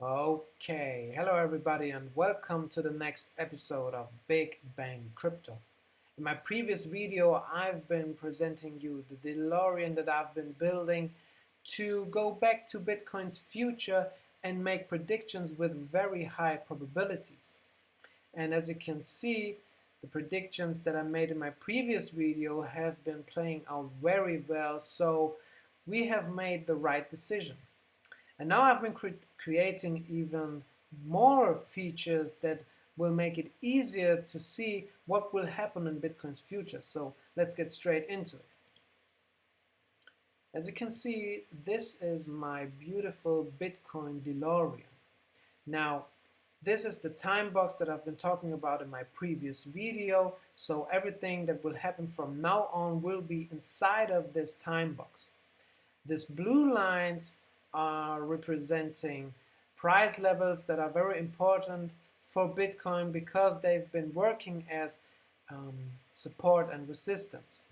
Okay, hello everybody and welcome to the next episode of Big Bang Crypto. In my previous video, I've been presenting you the Delorean that I've been building to go back to Bitcoin's future and make predictions with very high probabilities. And as you can see, the predictions that I made in my previous video have been playing out very well, so we have made the right decision. And now I've been creating even more features that will make it easier to see what will happen in Bitcoin's future. So let's get straight into it. As you can see, this is my beautiful Bitcoin Delorean. Now, this is the time box that I've been talking about in my previous video. So everything that will happen from now on will be inside of this time box. These blue lines are representing price levels that are very important for Bitcoin because they've been working as support and resistance.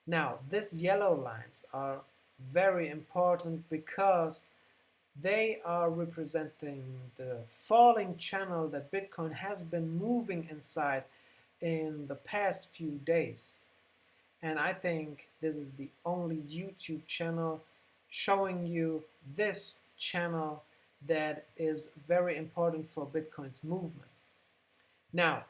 Now, these yellow lines are very important because they are representing the falling channel that Bitcoin has been moving inside in the past few days. And I think this is the only YouTube channel showing you this channel that is very important for Bitcoin's movement. Now,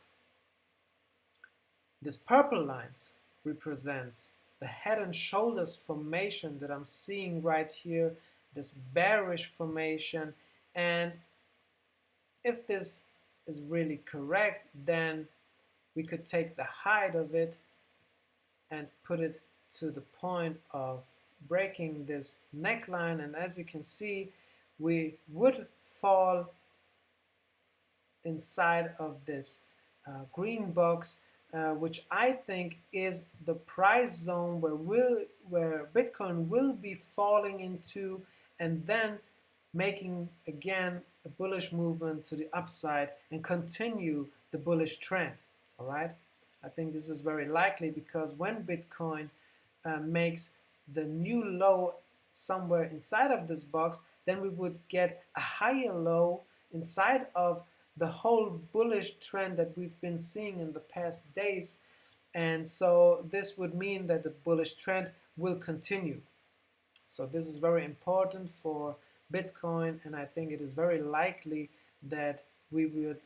this purple lines represents the head and shoulders formation that I'm seeing right here, this bearish formation, and if this is really correct, then we could take the height of it and put it to the point of breaking this neckline, and as you can see, we would fall inside of this green box, which I think is the price zone where Bitcoin will be falling into and then making again a bullish movement to the upside and continue the bullish trend. All right, I think this is very likely because when Bitcoin makes the new low somewhere inside of this box, then we would get a higher low inside of the whole bullish trend that we've been seeing in the past days. And so this would mean that the bullish trend will continue. So this is very important for Bitcoin, and I think it is very likely that we will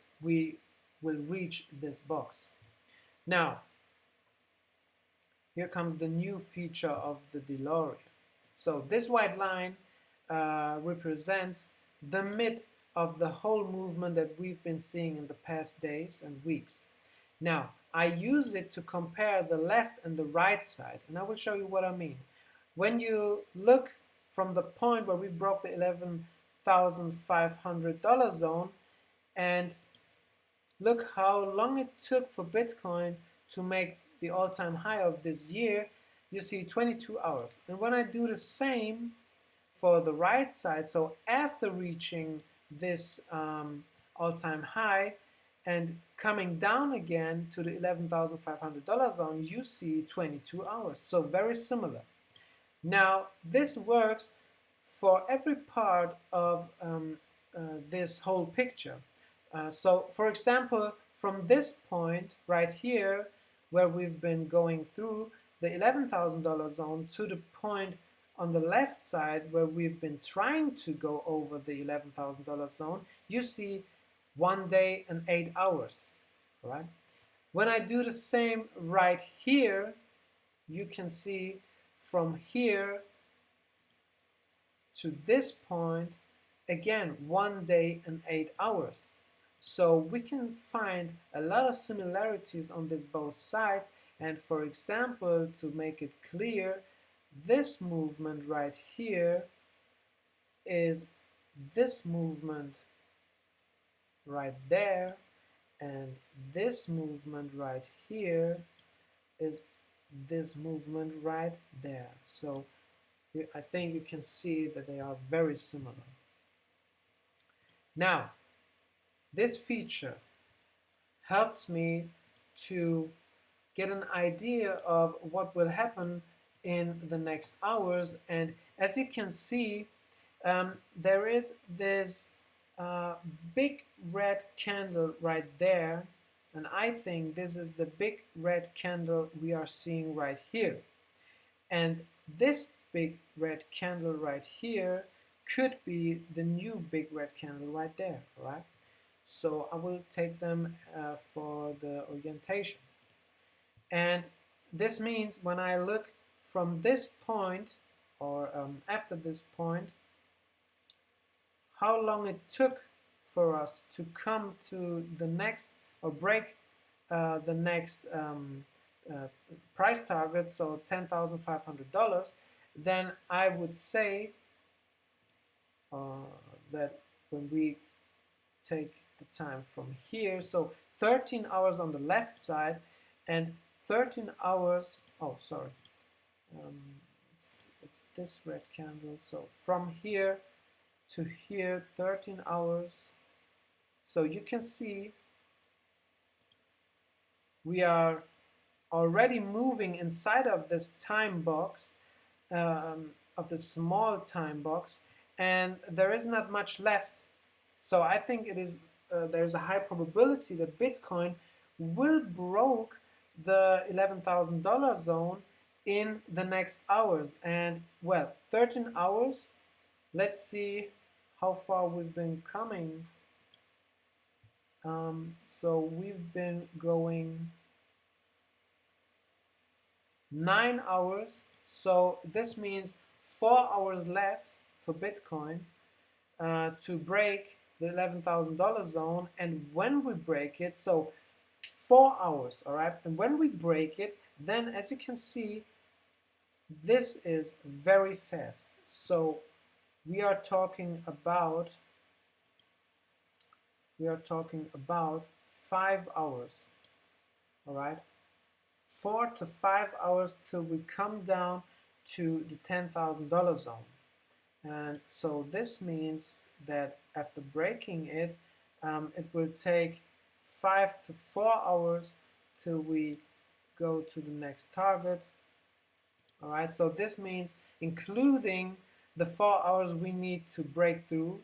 reach this box. Now, here comes the new feature of the Delorean. So this white line represents the mid of the whole movement that we've been seeing in the past days and weeks. Now, I use it to compare the left and the right side, and I will show you what I mean. When you look from the point where we broke the $11,500 zone and look how long it took for Bitcoin to make the all-time high of this year, you see 22 hours. And when I do the same for the right side, so after reaching this all-time high and coming down again to the $11,500 zone, you see 22 hours. So very similar. Now, this works for every part of this whole picture. So, for example, from this point right here, where we've been going through the $11,000 zone to the point on the left side where we've been trying to go over the $11,000 zone, you see 1 day and 8 hours, right? When I do the same right here, you can see from here to this point, again, 1 day and 8 hours. So we can find a lot of similarities on this both sides. And for example, to make it clear, this movement right here is this movement right there, and this movement right here is this movement right there. So I think you can see that they are very similar. Now, this feature helps me to get an idea of what will happen in the next hours, and as you can see, there is this uh, big red candle right there, and I think this is the big red candle we are seeing right here. And this big red candle right here could be the new big red candle right there, right? So I will take them for the orientation. And this means when I look from this point, or after this point, how long it took for us to come to the next, or break the next price target, so $10,500, then I would say that when we take the time from here, so 13 hours on the left side and 13 hours, oh sorry, it's this red candle, so from here to here 13 hours. So you can see we are already moving inside of this time box, of the small time box, and there is not much left. So I think it is there's a high probability that Bitcoin will broke the $11,000 zone in the next hours. And well, 13 hours. Let's see how far we've been coming. So we've been going 9 hours. So this means 4 hours left for Bitcoin to break the $11,000 zone. And when we break it, so 4 hours, all right? And when we break it, then as you can see, this is very fast. So we are talking about 5 hours, all right? 4 to 5 hours till we come down to the $10,000 zone. And so this means that after breaking it, it will take 5 to 4 hours till we go to the next target. All right, so this means including the 4 hours we need to break through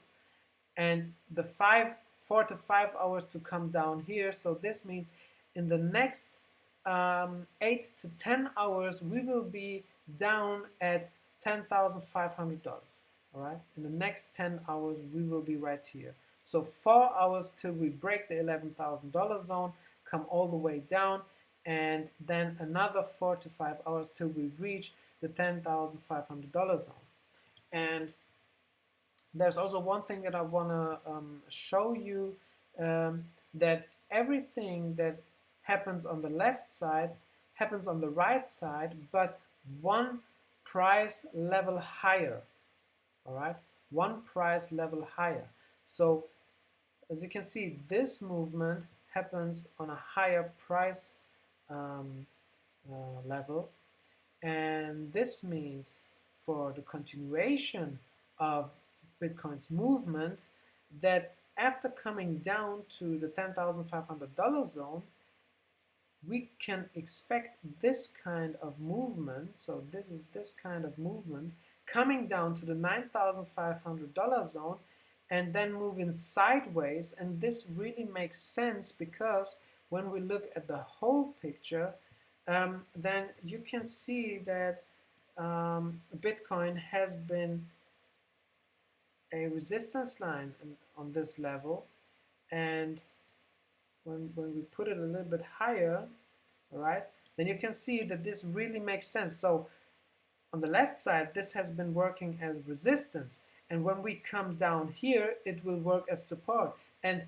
and the 4 to 5 hours to come down here. So this means in the next 8 to 10 hours, we will be down at $10,500. All right, in the next 10 hours, we will be right here. So 4 hours till we break the $11,000 zone, come all the way down, and then another 4 to 5 hours till we reach the $10,500 zone. And there's also one thing that I want to show you, that everything that happens on the left side happens on the right side, but one price level higher. All right, one price level higher. So as you can see, this movement happens on a higher price level, and this means for the continuation of Bitcoin's movement that after coming down to the $10,500 zone, we can expect this kind of movement. So this is this kind of movement coming down to the $9,500 zone and then moving sideways. And this really makes sense because when we look at the whole picture, then you can see that Bitcoin has been a resistance line on this level, and when we put it a little bit higher, all right, then you can see that this really makes sense. So on the left side, this has been working as resistance, and when we come down here, it will work as support. And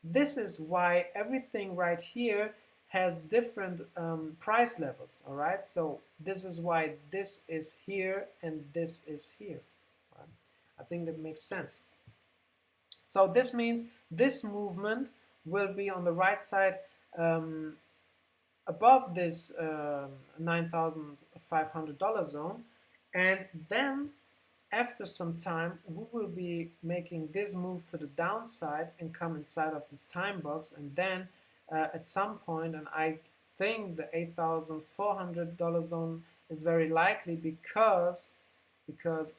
this is why everything right here has different price levels, all right? So this is why this is here and this is here. Right? I think that makes sense. So this means this movement will be on the right side above this $9,500 zone, and then after some time we will be making this move to the downside and come inside of this time box, and then at some point, and I think the $8,400 zone is very likely because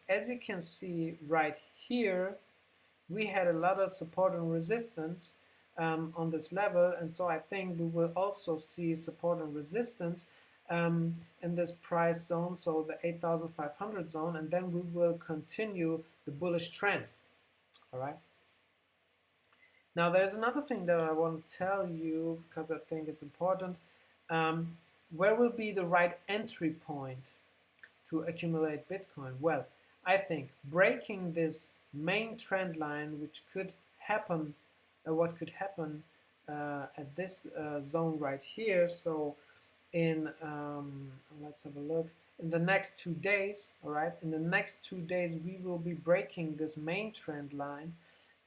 as you can see right here, we had a lot of support and resistance on this level, and so I think we will also see support and resistance in this price zone, so the 8,500 zone, and then we will continue the bullish trend. All right. Now there's another thing that I want to tell you because I think it's important. Where will be the right entry point to accumulate Bitcoin? Well, I think breaking this main trend line, which could happen, what could happen at this zone right here. So in, let's have a look, in the next 2 days, all right, in the next 2 days we will be breaking this main trend line,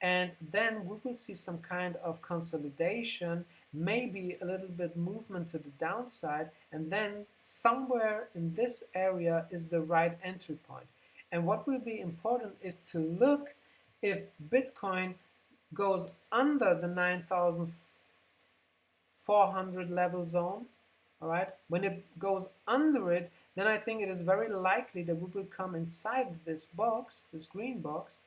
and then we will see some kind of consolidation, maybe a little bit movement to the downside, and then somewhere in this area is the right entry point. And what will be important is to look if Bitcoin goes under the 9,400 level zone. All right, when it goes under it, then I think it is very likely that we will come inside this box, this green box.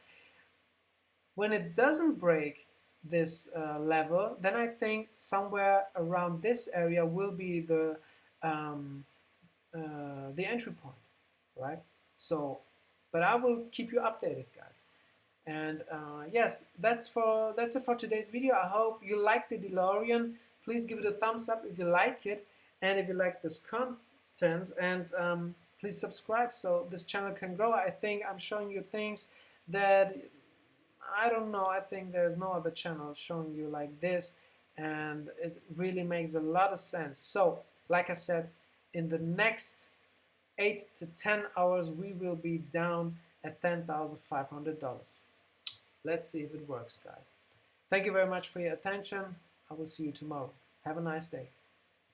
When it doesn't break this level, then I think somewhere around this area will be the entry point, right? So, but I will keep you updated, guys. And yes, that's it for today's video. I hope you like the Delorean. Please give it a thumbs up if you like it, and if you like this content, and please subscribe so this channel can grow. I think I'm showing you things that, I don't know, I think there's no other channel showing you like this, and it really makes a lot of sense. So, like I said, in the next 8 to 10 hours, we will be down at $10,500. Let's see if it works, guys. Thank you very much for your attention. I will see you tomorrow. Have a nice day.